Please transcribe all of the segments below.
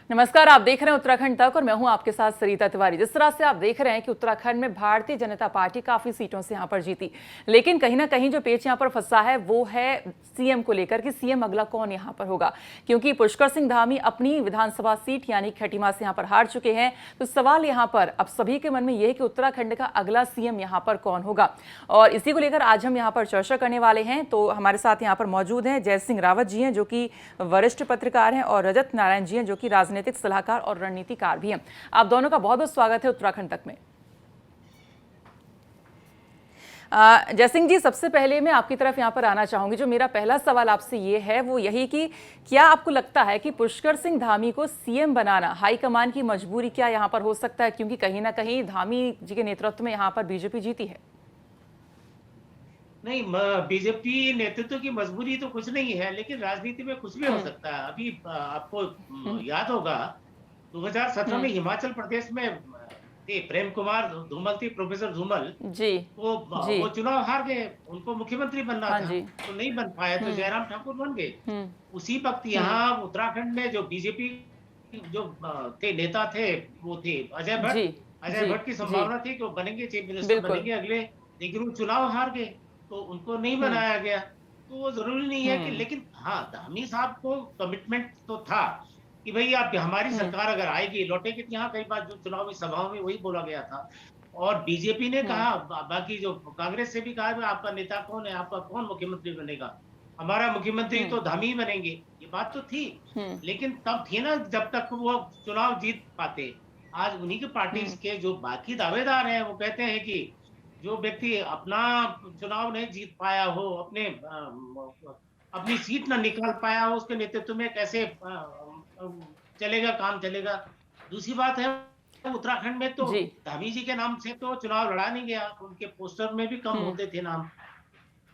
नमस्कार, आप देख रहे हैं उत्तराखंड तक और मैं हूं आपके साथ सरिता तिवारी। जिस तरह से आप देख रहे हैं कि उत्तराखंड में भारतीय जनता पार्टी काफी सीटों से यहां पर जीती, लेकिन कहीं ना कहीं जो पेच यहां पर फंसा है वो है सीएम को लेकर कि सीएम अगला कौन यहां पर होगा। क्योंकि पुष्कर सिंह धामी अपनी विधानसभा सीट यानी खटीमा से यहां पर हार चुके हैं। तो सवाल यहां पर अब सभी के मन में यह है कि उत्तराखंड का अगला सीएम यहां पर कौन होगा, और इसी को लेकर आज हम यहां पर चर्चा करने वाले हैं। तो हमारे साथ यहां पर मौजूद हैं जय सिंह रावत जी हैं, जो कि वरिष्ठ पत्रकार हैं, और रजत नारायण जी हैं, जो कि राजनीतिक सलाहकार और रणनीतिकार भी हैं। आप दोनों का बहुत बहुत स्वागत है उत्तराखंड तक में। जयसिंह जी, सबसे पहले मैं आपकी तरफ यहां पर आना चाहूंगी। जो मेरा पहला सवाल आपसे ये है वो यही कि क्या आपको लगता है कि पुष्कर सिंह धामी को सीएम बनाना हाईकमान की मजबूरी क्या यहां पर हो सकता है, क्योंकि कहीं ना कहीं धामी जी के नेतृत्व में यहां पर बीजेपी जीती है? नहीं, बीजेपी नेतृत्व की मजबूरी तो कुछ नहीं है, लेकिन राजनीति में कुछ भी हो हम्म। सकता है। अभी आपको हम्म। याद होगा 2017 में हम्म। हिमाचल प्रदेश में थे प्रेम कुमार धूमल, थी प्रोफेसर धूमल। जी। जी। वो चुनाव हार गए, उनको मुख्यमंत्री बनना हाँ था जी। तो नहीं बन पाया, तो हम्म। जयराम ठाकुर बन गए। हम्म। उसी वक्त हम्म। यहाँ उत्तराखंड में जो बीजेपी जो थे नेता थे, वो थे अजय भट्ट। जी। अजय जी। भट्ट की जी। संभावना थी कि वो बनेंगे, चीफ मिनिस्टर बिल्कुल। बनेंगे अगले, लेकिन वो चुनाव हार गए तो उनको नहीं हम्म। बनाया गया। तो वो जरूरी नहीं है कि, हम्म। लेकिन हाँ, धामी साहब को कमिटमेंट तो था कि भाई आप हमारी हम्म। सरकार अगर आएगी लौटेगी, तो यहाँ कई बार जो चुनावी सभाओं में वही बोला गया था। और बीजेपी ने हम्म। कहा, बाकी जो कांग्रेस से भी कहा कि आपका नेता कौन है, आपका कौन मुख्यमंत्री बनेगा, हमारा मुख्यमंत्री हम्म। तो धामी ही बनेंगे। ये बात तो थी, हम्म। लेकिन तब थी ना जब तक वो चुनाव जीत पाते। आज उन्हीं के पार्टी हम्म। के जो बाकी दावेदार हैं वो कहते हैं कि जो व्यक्ति अपना चुनाव नहीं जीत पाया हो, अपनी सीट ना निकाल पाया हो, उसके नेतृत्व में कैसे चलेगा, काम चलेगा। दूसरी बात है, उत्तराखंड में तो जी। धामी जी के नाम से तो चुनाव लड़ा नहीं गया, उनके पोस्टर में भी कम हम्म। होते थे नाम।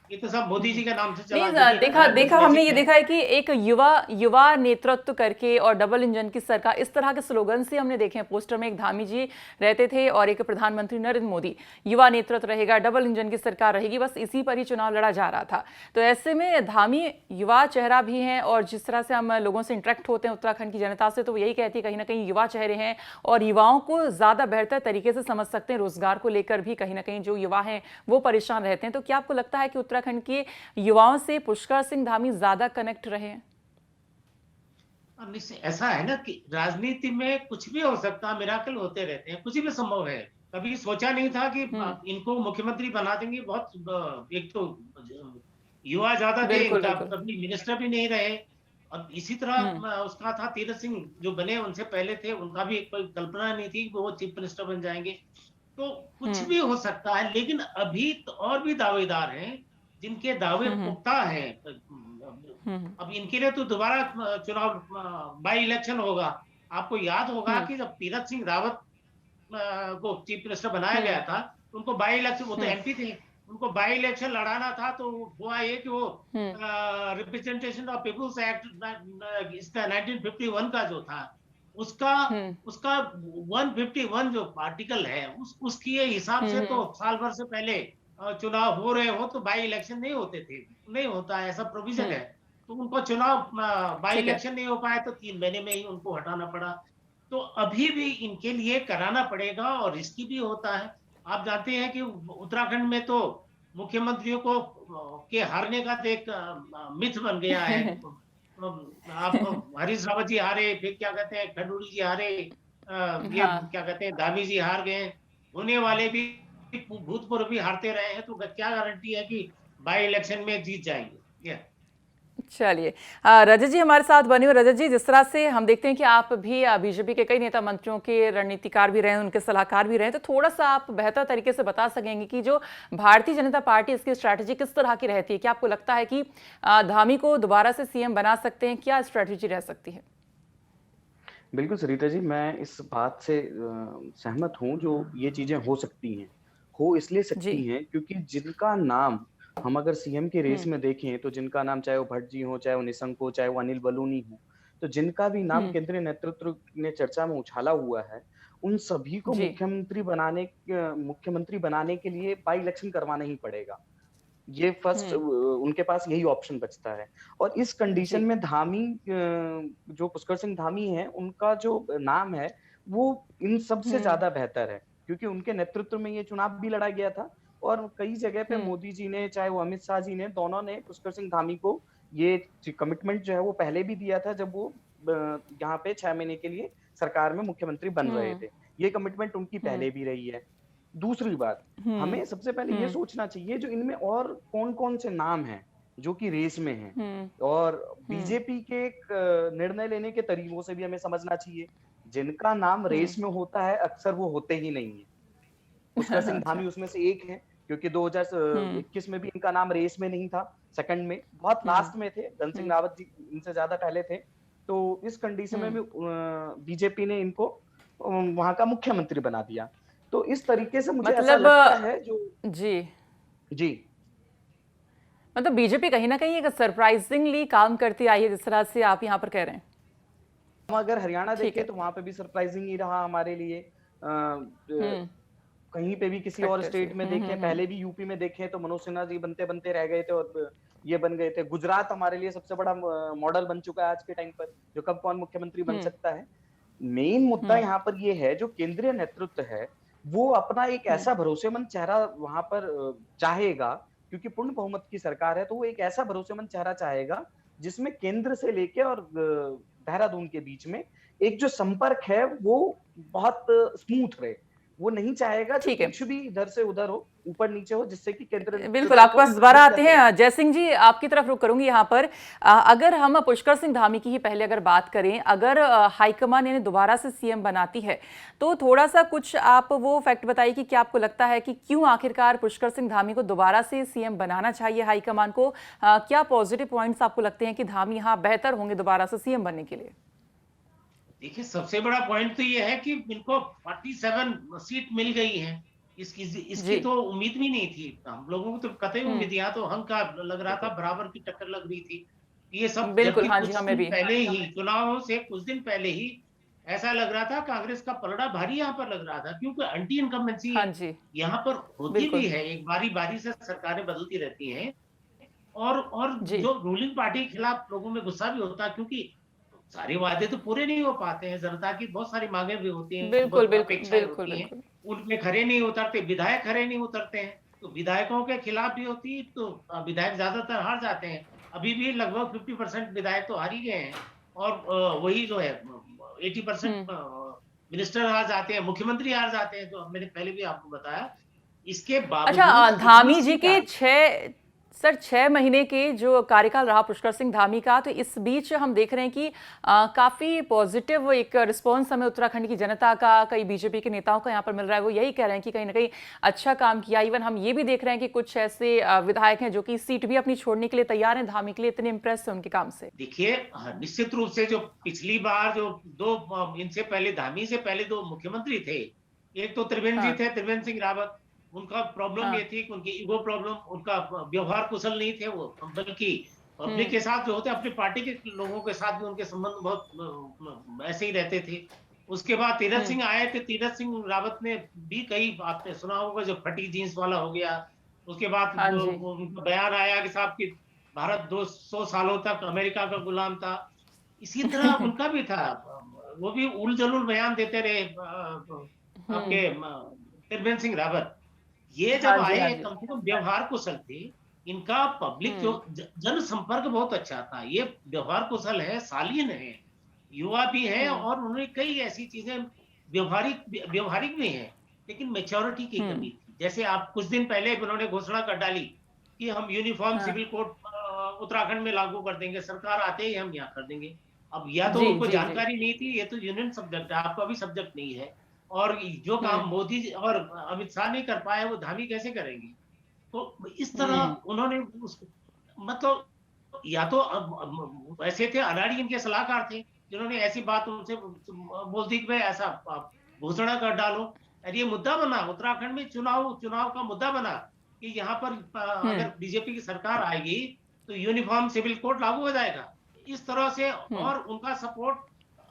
ये तो सब मोदी हम्म। जी के नाम से नहीं, चला, जो भी देखा देखा हमने मैजिक ये है। देखा है कि एक युवा युवा नेतृत्व करके और डबल इंजन की सरकार, इस तरह के स्लोगन से हमने देखे हैं पोस्टर में। एक धामी जी रहते थे और एक प्रधानमंत्री नरेंद्र मोदी। युवा नेतृत्व रहेगा, डबल इंजन की सरकार रहेगी, बस इसी पर ही चुनाव लड़ा जा रहा था। तो ऐसे में धामी युवा चेहरा भी हैं, और जिस तरह से हम लोगों से इंटरेक्ट होते हैं उत्तराखंड की जनता से, तो वो यही कहती है कहीं ना कहीं युवा चेहरे हैं और युवाओं को ज्यादा बेहतर तरीके से समझ सकते हैं। रोजगार को लेकर भी कहीं ना कहीं जो युवा हैं वो परेशान रहते हैं। तो क्या आपको लगता है कि उत्तराखंड के युवाओं से पुष्कर सिंह धामी ज्यादा कनेक्ट रहे हैं? अब निश्चय ऐसा है ना कि राजनीति में कुछ भी हो सकता है, मिराकल होते रहते हैं, कुछ भी संभव है। कभी सोचा नहीं था कि हम्म। इनको मुख्यमंत्री बना देंगे। बहुत एक तो युवा ज्यादा थे, बिल्कुल इनका बिल्कुल। कभी मिनिस्टर भी नहीं रहे। और इसी तरह हम्म। उसका था तीरथ सिंह जो बने उनसे पहले थे, उनका भी कोई कल्पना नहीं थी कि वो चीफ मिनिस्टर बन जाएंगे। तो कुछ हम्म। भी हो सकता है, लेकिन अभी तो और भी दावेदार हैं जिनके दावे हम्म। पुख्ता हैं। हम्म। अब इनके लिए तो दोबारा चुनाव, बाई इलेक्शन होगा। आपको याद होगा हम्म। कि जब तीरथ सिंह रावत को चीफ मिनिस्टर बनाया हम्म। गया था, उनको बाई इलेक्शन, वो तो हम्म। एमपी थे, उनको बाई इलेक्शन लड़ाना था। तो हुआ ये कि वो हम्म। रिप्रेजेंटेशन ऑफ पीपुल्स एक्ट इसका 1951 का जो था, उसका हम्म। उसका 151 जो आर्टिकल है, उसकी हिसाब से हम्म। तो साल भर से पहले चुनाव हो रहे हो तो बाई इलेक्शन नहीं होते थे, नहीं होता है, ऐसा प्रोविजन हम्म। है। तो उनको चुनाव, बाई ठीक है। इलेक्शन नहीं हो पाया तो 3 महीने में ही उनको हटाना पड़ा। तो अभी भी इनके लिए कराना पड़ेगा और रिस्की भी होता है। आप जानते हैं कि उत्तराखंड में तो मुख्यमंत्रियों को के हारने का तो एक मिथ बन गया है। आप हरीश रावत जी हारे, फिर क्या कहते हैं खंडूड़ी जी हारे, ये हाँ। क्या कहते हैं धामी जी हार गए। होने वाले भी भूतपूर्व भी हारते रहे हैं, तो क्या गारंटी है कि बाई इलेक्शन में जीत जाएंगे। चलिए, रजत जी हमारे साथ बने हुए। रजत जी, जिस तरह से हम देखते हैं कि आप भी बीजेपी के कई नेता मंत्रियों के रणनीतिकार भी रहे हैं, उनके सलाहकार भी रहे हैं, तो थोड़ा सा आप बेहतर तरीके से बता सकेंगे कि जो भारतीय जनता पार्टी, इसकी स्ट्रैटेजी किस तरह की रहती है? क्या आपको लगता है कि धामी को दोबारा से सीएम बना सकते हैं? क्या स्ट्रैटेजी रह सकती है? बिल्कुल सरिता जी, मैं इस बात से सहमत हूँ। जो ये चीजें हो सकती हैं, हो इसलिए जी। सकती हैं क्योंकि जिनका नाम हम अगर सीएम की रेस हम्म। में देखें, तो जिनका नाम चाहे वो भट्ट जी हो, चाहे वो निशंक हो, चाहे वो अनिल बलूनी हो, तो जिनका भी नाम हम्म। केंद्रीय नेतृत्व ने चर्चा में उछाला हुआ है, उन सभी को जी। मुख्यमंत्री बनाने के लिए बाई इलेक्शन करवाना ही पड़ेगा। ये फर्स्ट हम्म। उनके पास यही ऑप्शन बचता है। और इस कंडीशन जी। में धामी जो पुष्कर सिंह धामी है, उनका जो नाम है वो इन सबसे हम्म। ज्यादा बेहतर है, क्योंकि उनके नेतृत्व में ये चुनाव भी लड़ा गया था और कई जगह पे हम्म। मोदी जी ने, चाहे वो अमित शाह जी ने, दोनों ने पुष्कर सिंह धामी को ये कमिटमेंट जो है वो पहले भी दिया था, जब वो यहाँ पे 6 महीने के लिए सरकार में मुख्यमंत्री बन रहे हम्म। थे। ये कमिटमेंट उनकी हम्म। पहले भी रही है। दूसरी बात, हम्म। हमें सबसे पहले ये हम्म। सोचना चाहिए जो इनमें और कौन-कौन से नाम हैं जो कि रेस में हैं, हम्म। और हम्म। बीजेपी के एक निर्णय लेने के तरीकों से भी हमें समझना चाहिए। जिनका नाम हम्म। रेस में होता है, अक्सर वो होते ही नहीं है। पुष्कर सिंह अच्छा। धामी उसमें से एक है, क्योंकि हम्म। 2021 में भी इनका नाम रेस में नहीं था, सेकंड में बहुत हम्म। लास्ट में थे, धन सिंह हम्म। रावत जी इनसे ज्यादा पहले थे। तो इस कंडीशन में हम्म। भी बीजेपी ने इनको वहां का मुख्यमंत्री बना दिया। तो इस तरीके से मुझे ऐसा मतलब लगता है जो जी, जी मतलब बीजेपी कहीं ना कहीं एक सरप्राइजिंगली काम करती आई है, जिस तरह से आप यहाँ पर कह रहे हैं। हम अगर हरियाणा ठीक देखें है। तो वहां पे भी सरप्राइजिंग ही रहा हमारे लिए। हम्म। कहीं पे भी किसी और खट्टर से। स्टेट में देखें, पहले भी यूपी में देखें तो मनोज सिन्हा जी बनते बनते रह गए थे और ये बन गए थे। गुजरात हमारे लिए सबसे बड़ा मॉडल बन चुका है आज के टाइम पर, जो कब कौन मुख्यमंत्री बन हम्म। सकता है। मेन मुद्दा हम्म। यहाँ पर ये है, जो केंद्रीय नेतृत्व है वो अपना एक हम्म। ऐसा भरोसेमंद चेहरा वहां पर चाहेगा, क्योंकि पूर्ण बहुमत की सरकार है, तो वो एक ऐसा भरोसेमंद चेहरा चाहेगा जिसमें केंद्र से लेके और देहरादून के बीच में एक जो संपर्क है वो बहुत स्मूथ रहे। वो नहीं चाहेगा जो ठीक है। कुछ भी इधर से उधर हो, ऊपर नीचे हो, जिससे कि केंद्र बिल्कुल, नेतृत्व आपके को पास दोबारा आते दिक्कत हैं। हो। जय सिंह जी, आपकी तरफ रुख करूंगी यहाँ पर। अगर हम पुष्कर सिंह धामी की ही पहले अगर बात करें, अगर हाईकमान इन्हें दोबारा से सीएम बनाती है, तो थोड़ा सा कुछ आप वो फैक्ट बताइए कि क्या आपको लगता है कि क्यों आखिरकार पुष्कर सिंह धामी को दोबारा से सीएम बनाना चाहिए हाईकमान को? क्या पॉजिटिव पॉइंट्स आपको लगते हैं कि धामी यहाँ बेहतर होंगे दोबारा से सीएम बनने के लिए? देखिए, सबसे बड़ा पॉइंट तो ये है कि इनको 47 सीट मिल गई है। इसकी इसकी जी। तो उम्मीद भी नहीं थी, हम लोगों को तो कतई हम्म। उम्मीद, यहाँ तो हंग का लग रहा था, बिल्कुल। बराबर की टक्कर लग रही थी ये सब। बिल्कुल, जबकि हाँ जी, कुछ हमें दिन भी। पहले ही, चुनावों से कुछ दिन पहले ही ऐसा लग रहा था कांग्रेस का पलड़ा भारी यहाँ पर लग रहा था, क्योंकि एंटी इनकम्बेंसी हाँ जी। यहाँ पर होती भी बिल्कुल। है, एक बारी बारी से सरकारें बदलती रहती हैं। और जी। जो रूलिंग पार्टी के खिलाफ लोगों में गुस्सा भी होता है, क्योंकि सारे वादे तो पूरे नहीं हो पाते हैं, जनता की बहुत सारी मांगे भी होती हैं, बिल्कुल, बहुत बिल्कुल, अपेक्षाएं बिल्कुल, होती हैं, बिल्कुल। उनमें खरे नहीं उतरते, विधायक खरे नहीं उतरते हैं, तो विधायकों के खिलाफ भी होती है, तो विधायक ज्यादातर हार जाते हैं। अभी भी लगभग 50% विधायक तो हार ही गए हैं, और वही जो है 80% हुँ। मिनिस्टर हार जाते हैं, मुख्यमंत्री हार जाते हैं। तो मैंने पहले भी आपको बताया, इसके अच्छा, बावजूद इतनी धामी जी सीट के 6 महीने के जो कार्यकाल रहा पुष्कर सिंह धामी का, तो इस बीच हम देख रहे हैं कि काफ़ी पॉजिटिव एक रिस्पॉन्स हमें उत्तराखंड की जनता का, कई बीजेपी के नेताओं का यहाँ पर मिल रहा है। वो यही कह रहे हैं कि कहीं ना कहीं अच्छा काम किया। इवन हम ये भी देख रहे हैं कि कुछ ऐसे विधायक हैं जो कि सीट भी अपनी छोड़ने के लिए तैयार हैं धामी के लिए, इतने इंप्रेस है उनके काम से। देखिए, निश्चित रूप से जो पिछली बार जो दो इनसे पहले, धामी से पहले दो मुख्यमंत्री थे, एक तो त्रिवेंद्र जी हाँ। थे, त्रिवेंद्र सिंह रावत। उनका प्रॉब्लम ये हाँ। थी कि उनकी ईगो प्रॉब्लम, उनका व्यवहार कुशल नहीं थे वो, बल्कि पब्लिक हम्म। के साथ जो होते, अपनी पार्टी के लोगों के साथ भी उनके संबंध बहुत ऐसे ही रहते थे। उसके बाद तीरथ हम्म। सिंह आए थे, तीरथ सिंह रावत ने भी, कई आपने सुना होगा, जो फटी जींस वाला हो गया। उसके बाद हाँ जी। उनका बयान आया कि साहब की भारत 200 सालों तक अमेरिका का गुलाम था। इसी तरह उनका भी था, वो भी उल जलूल बयान देते रहे, हम्म। आपके त्रिवेंद्र सिंह रावत। ये हाँ जब जी। हाँ आए, जी। कम से कम व्यवहार कुशल थे। इनका पब्लिक जो हम्म। जन संपर्क बहुत अच्छा था, ये व्यवहार कुशल है, शालीन है, युवा भी है, हम्म। और उन्होंने कई ऐसी चीजें व्यवहारिक व्यवहारिक भी है, लेकिन मेच्योरिटी की हम्म। कमी थी। जैसे आप कुछ दिन पहले उन्होंने घोषणा कर डाली कि हम यूनिफॉर्म हाँ सिविल कोड उत्तराखंड में लागू कर देंगे, सरकार आते ही हम यहाँ कर देंगे। अब या तो जी। उनको जी। जी। जानकारी नहीं थी, ये तो यूनियन सब्जेक्ट है, आपका भी सब्जेक्ट नहीं है, और जो हम्म। काम मोदी जी और अमित शाह नहीं कर पाए, वो धामी कैसे करेंगे? तो इस तरह हम्म। उन्होंने मतलब, या तो ऐसे थे, अडाड़ी इनके सलाहकार थे, जिन्होंने ऐसी बात उनसे बोल दी कि भाई ऐसा आप घोषणा कर डालो। और ये मुद्दा बना उत्तराखंड में, चुनाव चुनाव का मुद्दा बना कि यहाँ पर हम्म। अगर बीजेपी की सरकार आएगी तो यूनिफॉर्म सिविल कोड लागू हो जाएगा, इस तरह से। हम्म। और उनका सपोर्ट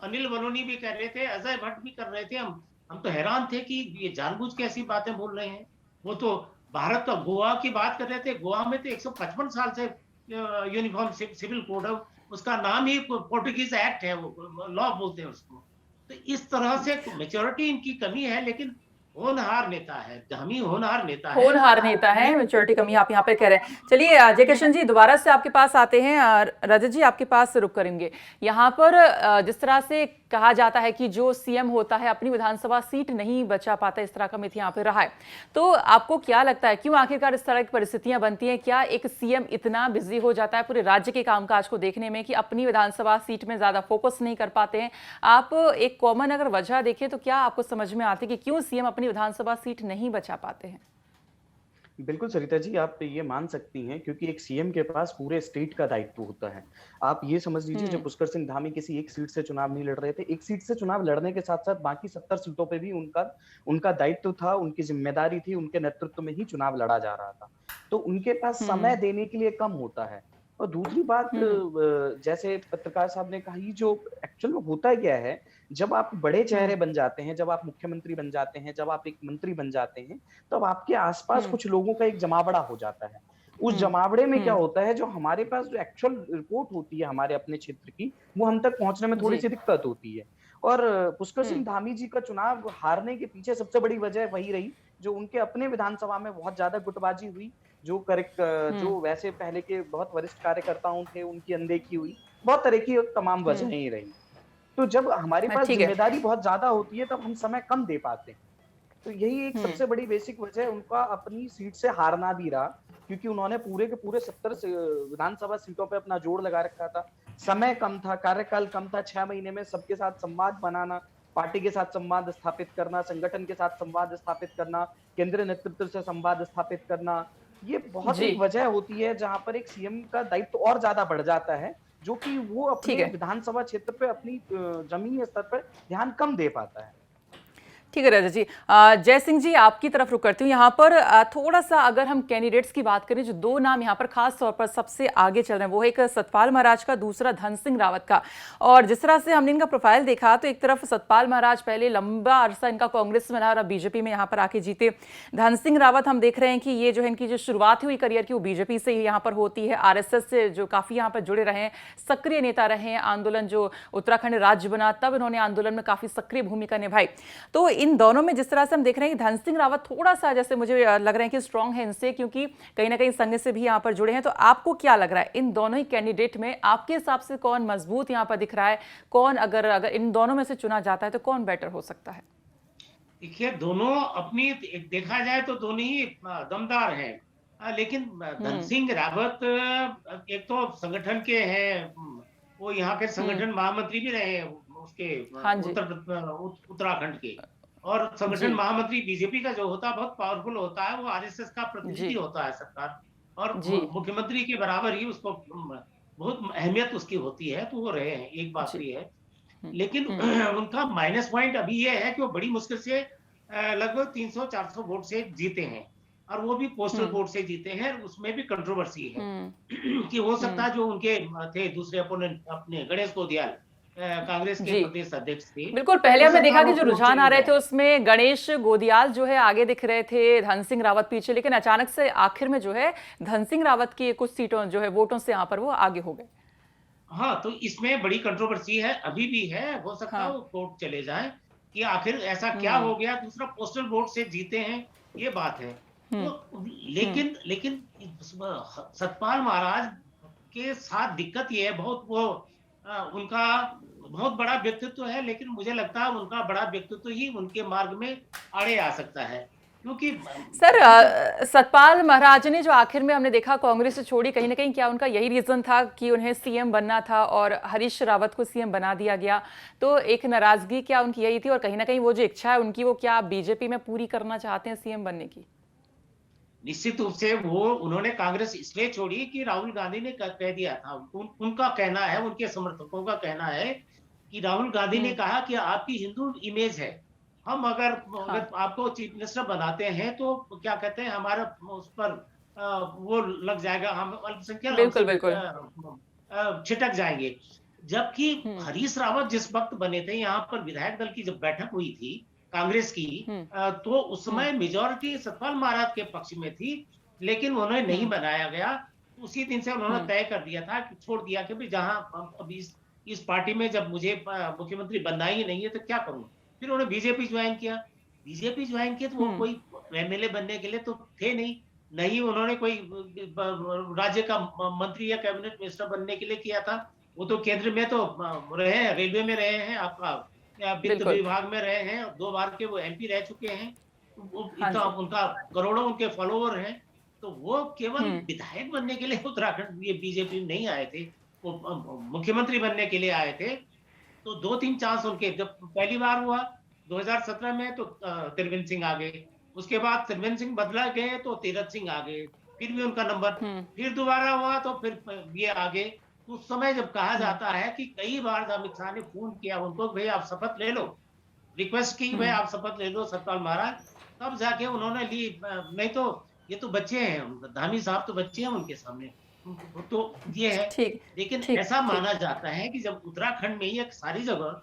अनिल बलूनी भी कर रहे थे, अजय भट्ट भी कर रहे थे। हम तो हैरान थे कि ये जानबूझ के ऐसी बातें बोल रहे हैं। वो तो भारत का गोवा की बात कर रहे थे, गोवा में तो 155 साल से यूनिफॉर्म सिविल कोड है, उसका नाम ही पोर्टुगीज एक्ट है, वो लॉ बोलते हैं उसको। तो इस तरह से मेच्योरिटी इनकी कमी है, लेकिन होनहार नेता है, हामी होनहार नेता है। होनहार नेता है, मेच्योरिटी कमी आप यहाँ पे कह रहे हैं। चलिए जयकिशन जी दोबारा से आपके पास आते हैं, रजत जी आपके पास रुक करेंगे। यहाँ पर जिस तरह से कहा जाता है कि जो सीएम होता है अपनी विधानसभा सीट नहीं बचा पाता, इस तरह का मिथ यहाँ पे रहा है, तो आपको क्या लगता है क्यों आखिरकार इस तरह की परिस्थितियां बनती हैं? क्या एक सीएम इतना बिजी हो जाता है पूरे राज्य के कामकाज को देखने में कि अपनी विधानसभा सीट में ज्यादा फोकस नहीं कर पाते हैं? आप एक कॉमन अगर वजह देखें तो क्या आपको समझ में आती है कि क्यों सीएम अपनी विधानसभा सीट नहीं बचा पाते हैं? बिल्कुल सरिता जी, आप ये मान सकती हैं क्योंकि एक सीएम के पास पूरे स्टेट का दायित्व होता है। आप ये समझ लीजिए, जब पुष्कर सिंह धामी किसी एक सीट से चुनाव नहीं लड़ रहे थे, एक सीट से चुनाव लड़ने के साथ साथ बाकी 70 सीटों पे भी उनका दायित्व था, उनकी जिम्मेदारी थी, उनके नेतृत्व में ही चुनाव लड़ा जा रहा था। तो उनके पास समय देने के लिए कम होता है। और दूसरी बात, जैसे पत्रकार साहब ने कहा, जो एक्चुअल में होता क्या है, जब आप बड़े चेहरे बन जाते हैं, जब आप मुख्यमंत्री बन जाते हैं, जब आप एक मंत्री बन जाते हैं, तब आपके आसपास कुछ लोगों का एक जमावड़ा हो जाता है। उस जमावड़े में क्या होता है, जो हमारे पास जो एक्चुअल रिपोर्ट होती है हमारे अपने क्षेत्र की, वो हम तक पहुंचने में थोड़ी सी दिक्कत होती है। और पुष्कर सिंह धामी जी का चुनाव हारने के पीछे सबसे बड़ी वजह वही रही, जो उनके अपने विधानसभा में बहुत ज्यादा गुटबाजी हुई, जो वैसे पहले के बहुत वरिष्ठ कार्यकर्ताओं थे उनकी अनदेखी हुई, बहुत तरह की तमाम वजहें रही। तो जब हमारे पास जिम्मेदारी बहुत ज्यादा होती है, तब हम समय कम दे पाते हैं। तो यही एक सबसे बड़ी बेसिक वजह उनका अपनी सीट से हारना भी रहा, क्योंकि उन्होंने पूरे के पूरे 70 विधानसभा सीटों पे अपना जोर लगा रखा था। समय कम था, कार्यकाल कम था, 6 महीने में सबके साथ संवाद बनाना, पार्टी के साथ संवाद स्थापित करना, संगठन के साथ संवाद स्थापित करना, केंद्रीय नेतृत्व से संवाद स्थापित करना, ये बहुत एक वजह होती है जहां पर एक सीएम का दायित्व और ज्यादा बढ़ जाता है, जो कि वो अपने विधानसभा क्षेत्र पे अपनी जमीनी स्तर पर ध्यान कम दे पाता है। ठीक है रजत जी। जय सिंह जी आपकी तरफ रुक करती हूँ। यहाँ पर थोड़ा सा अगर हम कैंडिडेट्स की बात करें, जो दो नाम यहाँ पर खास तौर पर सबसे आगे चल रहे हैं, वो एक सतपाल महाराज का, दूसरा धन सिंह रावत का। और जिस तरह से हमने इनका प्रोफाइल देखा, तो एक तरफ सतपाल महाराज पहले लंबा अरसा इनका कांग्रेस में रहा और अब बीजेपी में यहाँ पर आके जीते। धन सिंह रावत हम देख रहे हैं कि ये जो है इनकी जो शुरुआत हुई करियर की, वो बीजेपी से ही यहाँ पर होती है, आरएसएस से जो काफी यहाँ पर जुड़े रहे हैं, सक्रिय नेता रहे हैं। आंदोलन जो उत्तराखंड राज्य बना, तब इन्होंने आंदोलन में काफी सक्रिय भूमिका निभाई। तो इन दोनों में जिस तरह से हम देख रहे हैं कि धन सिंह रावत थोड़ा सा, जैसे मुझे लग रहा है कि स्ट्रांग है इनसे, क्योंकि कहीं ना कहीं संघ से भी यहाँ पर जुड़े हैं। तो आपको क्या लग रहा है इन दोनों ही कैंडिडेट में आपके हिसाब से कौन मजबूत यहाँ पर दिख रहा है? कौन अगर इन दोनों में से चुना जाता है तो कौन बेटर हो सकता है? देखिए, दोनों अपनी देखा जाए तो दोनों ही दमदार हैं, लेकिन धन सिंह रावत एक तो संगठन के हैं, वो यहाँ के संगठन महामंत्री भी रहे हैं उसके उत्तराखंड के, और संगठन महामंत्री बीजेपी का जो होता है बहुत पावरफुल होता है, वो आरएसएस का प्रतिनिधि होता है सरकार, और मुख्यमंत्री के बराबर ही उसको बहुत अहमियत उसकी होती है, तो वो रहे हैं, एक बात ये है। लेकिन उनका माइनस पॉइंट अभी ये है कि वो बड़ी मुश्किल से लगभग 300-400 वोट से जीते हैं, और वो भी पोस्टल वोट से जीते हैं। उसमें भी कंट्रोवर्सी है कि हो सकता है जो उनके थे दूसरे अपोनेंट, अपने गणेश गोदियाल, कांग्रेस के प्रदेश अध्यक्ष थे, बिल्कुल पहले हमने देखा कि जो रुझान आ रहे थे उसमें गणेश गोदियाल जो है आगे दिख रहे थे, धन सिंह रावत पीछे, लेकिन अचानक से आखिर में जो है धन सिंह रावत की कुछ सीटों जो है वोटों से यहाँ पर वो आगे हो गए। हाँ, तो इसमें बड़ी कंट्रोवर्सी है, अभी भी है, हो सकता है वो कोर्ट चले जाए कि आखिर ऐसा क्या हो गया, दूसरा पोस्टल वोट से जीते हैं, ये बात है। तो लेकिन सतपाल महाराज के साथ दिक्कत ये है, बहुत वो उनका बहुत बड़ा व्यक्तित्व है, लेकिन मुझे लगता है उनका बड़ा व्यक्तित्व ही उनके मार्ग में आड़े आ सकता है, क्योंकि सर सतपाल महाराज ने जो आखिर में हमने देखा कांग्रेस से छोड़ी, कहीं ना कहीं क्या उनका यही रीजन था कि उन्हें सीएम बनना था और हरीश रावत को सीएम बना दिया गया? तो एक नाराजगी क्या उनकी यही थी, और कहीं ना कहीं वो जो इच्छा है उनकी, वो क्या बीजेपी में पूरी करना चाहते हैं सीएम बनने की? निश्चित रूप से वो उन्होंने कांग्रेस इसलिए छोड़ी कि राहुल गांधी ने कह दिया था, उनका कहना है, उनके समर्थकों का कहना है कि राहुल गांधी ने कहा कि आपकी हिंदू इमेज है, हम अगर आपको चीफ मिनिस्टर बनाते हैं तो क्या कहते हैं, हमारा उस पर वो लग जाएगा, हम अल्पसंख्यक छिटक जाएंगे। जबकि हरीश रावत जिस वक्त बने थे, यहाँ पर विधायक दल की जब बैठक हुई थी, कांग्रेस की, तो उस समय मेजॉरिटी सतपाल महाराज के पक्ष में थी, लेकिन उन्हें नहीं बनाया गया। उसी दिन से उन्होंने तय कर दिया था कि छोड़ दिया कि भाई जहां अब इस पार्टी में जब मुझे मुख्यमंत्री बनना ही नहीं है तो क्या करूं। फिर उन्होंने बीजेपी ज्वाइन किया। बीजेपी ज्वाइन किया तो वो कोई एमएलए बनने के लिए तो थे नहीं, नहीं उन्होंने कोई राज्य का मंत्री या कैबिनेट मिनिस्टर बनने के लिए किया था। वो तो केंद्र में तो रहे हैं, रेलवे में रहे हैं, आपका वित्त विभाग में रहे हैं, 2 बार के वो एमपी रह चुके हैं। इतना उनका करोड़ों उनके फॉलोवर हैं। तो वो केवल विधायक बनने के लिए उत्तराखंड ये बीजेपी में नहीं आए थे, वो मुख्यमंत्री बनने के लिए आए थे। तो 2-3 चांस उनके जब पहली बार हुआ 2017 में तो त्रिवेंद्र सिंह आ गए, उसके बाद त्रिवेंद्र सिंह बदला गए तो तीरथ सिंह आ गए, फिर भी उनका नंबर, फिर दोबारा हुआ तो फिर ये आ गए। तो उस समय जब कहा जाता है कि कई बार अमित शाह ने फोन किया उनको, भाई आप शपथ ले लो, रिक्वेस्ट की भाई आप शपथ ले लो सतपाल महाराज, तब जाके उन्होंने ली। नहीं तो ये तो बच्चे हैं, धामी साहब तो बच्चे हैं उनके सामने। तो ये है, लेकिन ऐसा माना जाता है कि जब उत्तराखंड में ही एक सारी जगह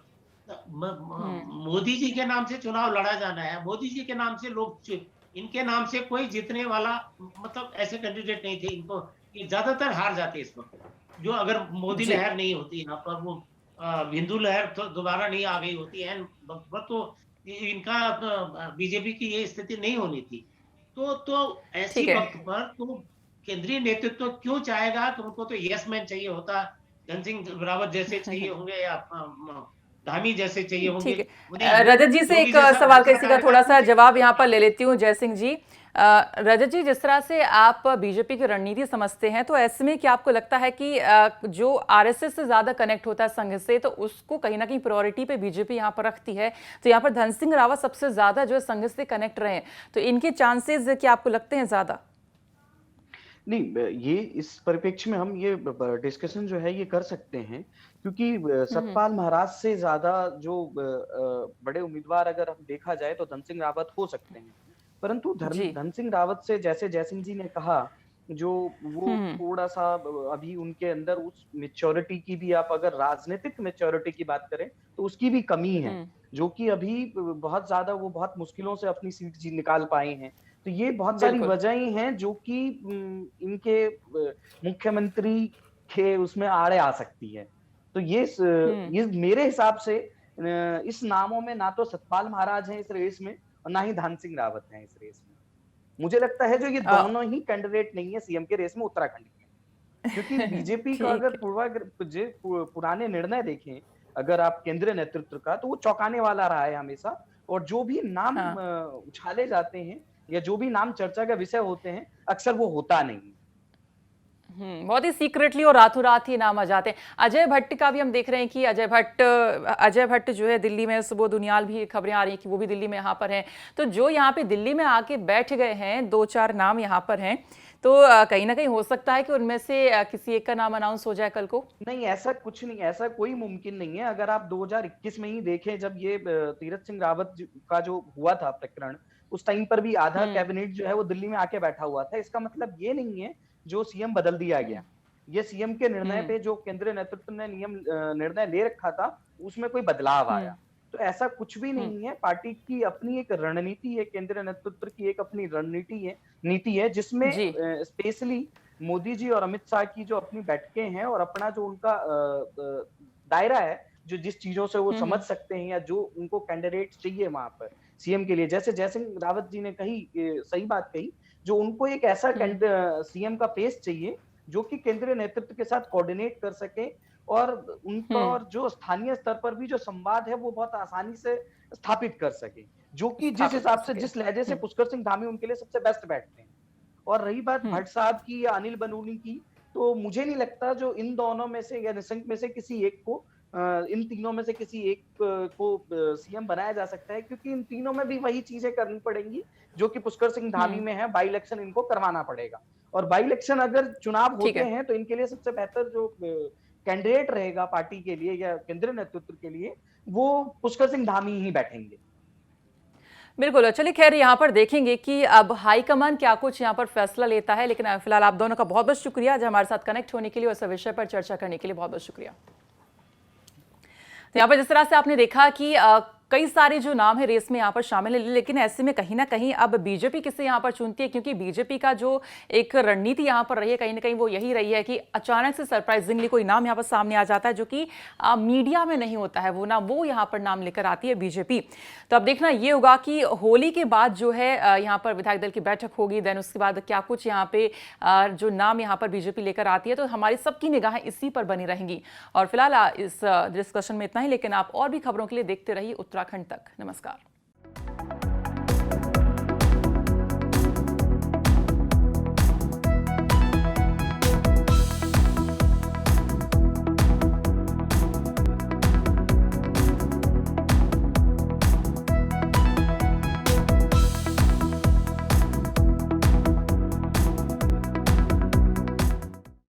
मोदी जी के नाम से चुनाव लड़ा जाना है, मोदी जी के नाम से लोग, इनके नाम से कोई जीतने वाला मतलब ऐसे कैंडिडेट नहीं थे, इनको ये ज्यादातर हार जाते इस वक्त। जो अगर मोदी लहर नहीं होती यहाँ पर, वो हिंदू लहर तो दोबारा नहीं आ गई होती है तो इनका बीजेपी की ये स्थिति नहीं होनी थी। तो ऐसी वक्त पर तो केंद्रीय नेतृत्व क्यों चाहेगा कि उनको तो यस मैन चाहिए होता, धन सिंह रावत जैसे चाहिए होंगे या धामी जैसे चाहिए होंगे। रजत जी से एक सवाल का इसी का थोड़ा सा जवाब यहाँ पर ले लेती हूँ जय सिंह जी। रजत जी, जिस तरह से आप बीजेपी की रणनीति समझते हैं, तो ऐसे में क्या आपको लगता है कि जो आरएसएस से ज्यादा कनेक्ट होता है संघ से, तो उसको कहीं ना कहीं प्रायोरिटी पे बीजेपी यहाँ पर रखती है, तो यहाँ पर धन सिंह रावत सबसे ज्यादा जो है संघ से कनेक्ट रहे, तो इनके चांसेस क्या आपको लगते हैं ज्यादा? नहीं, ये इस परिप्रेक्ष्य में हम ये डिस्कशन जो है ये कर सकते हैं, क्योंकि सतपाल महाराज से ज्यादा जो बड़े उम्मीदवार अगर हम देखा जाए तो धन सिंह रावत हो सकते हैं, परंतु धन सिंह रावत से जैसे जयसिंह जी ने कहा, जो वो थोड़ा सा अभी उनके अंदर उस मेच्योरिटी की भी, आप अगर राजनीतिक मेच्योरिटी की बात करें तो उसकी भी कमी है, जो कि अभी बहुत ज्यादा वो बहुत मुश्किलों से अपनी सीट जी निकाल पाए हैं। तो ये बहुत सारी वजहें हैं जो कि इनके मुख्यमंत्री के उसमें आड़े आ सकती है। तो ये मेरे हिसाब से इस नामों में ना तो सतपाल महाराज हैं इस रेस में और ना ही धन सिंह रावत हैं इस रेस में। मुझे लगता है जो ये दोनों ही कैंडिडेट नहीं है सीएम के रेस में उत्तराखंड में, क्योंकि बीजेपी का अगर पुराने निर्णय देखें अगर आप केंद्रीय नेतृत्व का, तो वो चौंकाने वाला रहा है हमेशा, और जो भी नाम उछाले जाते हैं या जो भी नाम चर्चा का विषय होते हैं अक्सर वो होता नहीं। बहुत ही सीक्रेटली और रातों रात ही नाम आ जाते हैं। अजय भट्ट का भी हम देख रहे हैं कि अजय भट्ट जो है दिल्ली में, सुबह दुनियाल भी खबरें आ रही हैं कि वो भी दिल्ली में यहाँ पर हैं। तो जो यहाँ पे दिल्ली में आके बैठ गए हैं, 2-4 नाम यहाँ पर हैं, तो कहीं ना कहीं हो सकता है कि उनमें से किसी एक का नाम अनाउंस हो जाए कल को। नहीं, ऐसा कुछ नहीं, ऐसा कोई मुमकिन नहीं है। अगर आप 2021 में ही देखें, जब ये तीरथ सिंह रावत का जो हुआ था प्रकरण, उस टाइम पर भी आधा कैबिनेट जो है वो दिल्ली में आके बैठा हुआ था। इसका मतलब ये नहीं है जो सीएम बदल दिया गया, ये सीएम के निर्णय पे जो केंद्रीय नेतृत्व ने निर्णय ले रखा था उसमें कोई बदलाव आया, तो ऐसा कुछ भी नहीं है। पार्टी की अपनी एक रणनीति है, केंद्रीय नेतृत्व की एक अपनी नीति है जिसमें स्पेशली मोदी जी और अमित शाह की जो अपनी बैठकें हैं और अपना जो उनका दायरा है, जो जिस चीजों से वो समझ सकते हैं या जो उनको कैंडिडेट चाहिए वहां पर सीएम के लिए, जैसे जयसिंह रावत जी ने कही, सही बात कही, जो उनको एक ऐसा सीएम का फेस चाहिए जो कि केंद्रीय नेतृत्व के साथ कोऑर्डिनेट कर सके और उनका और जो स्थानीय स्तर पर भी जो संवाद है वो बहुत आसानी से स्थापित कर सके, जो कि जिस हिसाब से जिस लहजे से पुष्कर सिंह धामी उनके लिए सबसे बेस्ट बैठते हैं। और रही बात भट्ट साहब की या अनिल बलूनी की, तो मुझे नहीं लगता जो इन दोनों में से या निशंक में से किसी एक को, इन तीनों में से किसी एक को सीएम बनाया जा सकता है, क्योंकि इन तीनों में भी वही चीजें करनी पड़ेंगी जो कि पुष्कर सिंह धामी में है। बाई इलेक्शन इनको करवाना पड़ेगा, और बाई इलेक्शन अगर चुनाव होते हैं तो इनके लिए सबसे बेहतर जो कैंडिडेट रहेगा पार्टी के लिए या केंद्रीय नेतृत्व के लिए, वो पुष्कर सिंह धामी ही बैठेंगे। बिल्कुल, चलिए खैर यहाँ पर देखेंगे कि अब हाईकमान क्या कुछ यहाँ पर फैसला लेता है, लेकिन फिलहाल आप दोनों का बहुत बहुत शुक्रिया आज हमारे साथ कनेक्ट होने के लिए और इस विषय पर चर्चा करने के लिए बहुत बहुत शुक्रिया। तो यहाँ पर जिस तरह से आपने देखा कि कई सारे जो नाम है रेस में यहाँ पर शामिल है, लेकिन ऐसे में कहीं ना कहीं अब बीजेपी किसे यहाँ पर चुनती है, क्योंकि बीजेपी का जो एक रणनीति यहाँ पर रही है कहीं ना कहीं वो यही रही है कि अचानक से सरप्राइजिंगली कोई नाम यहाँ पर सामने आ जाता है जो कि मीडिया में नहीं होता है, वो यहाँ पर नाम लेकर आती है बीजेपी। तो अब देखना ये होगा कि होली के बाद जो है यहाँ पर विधायक दल की बैठक होगी, देन उसके बाद क्या कुछ यहाँ पे जो नाम यहाँ पर बीजेपी लेकर आती है। तो हमारी सबकी निगाहें इसी पर बनी रहेंगी। और फिलहाल इस डिस्कशन में इतना ही, लेकिन आप और भी खबरों के लिए देखते रहिए उत्तराखंड तक। नमस्कार।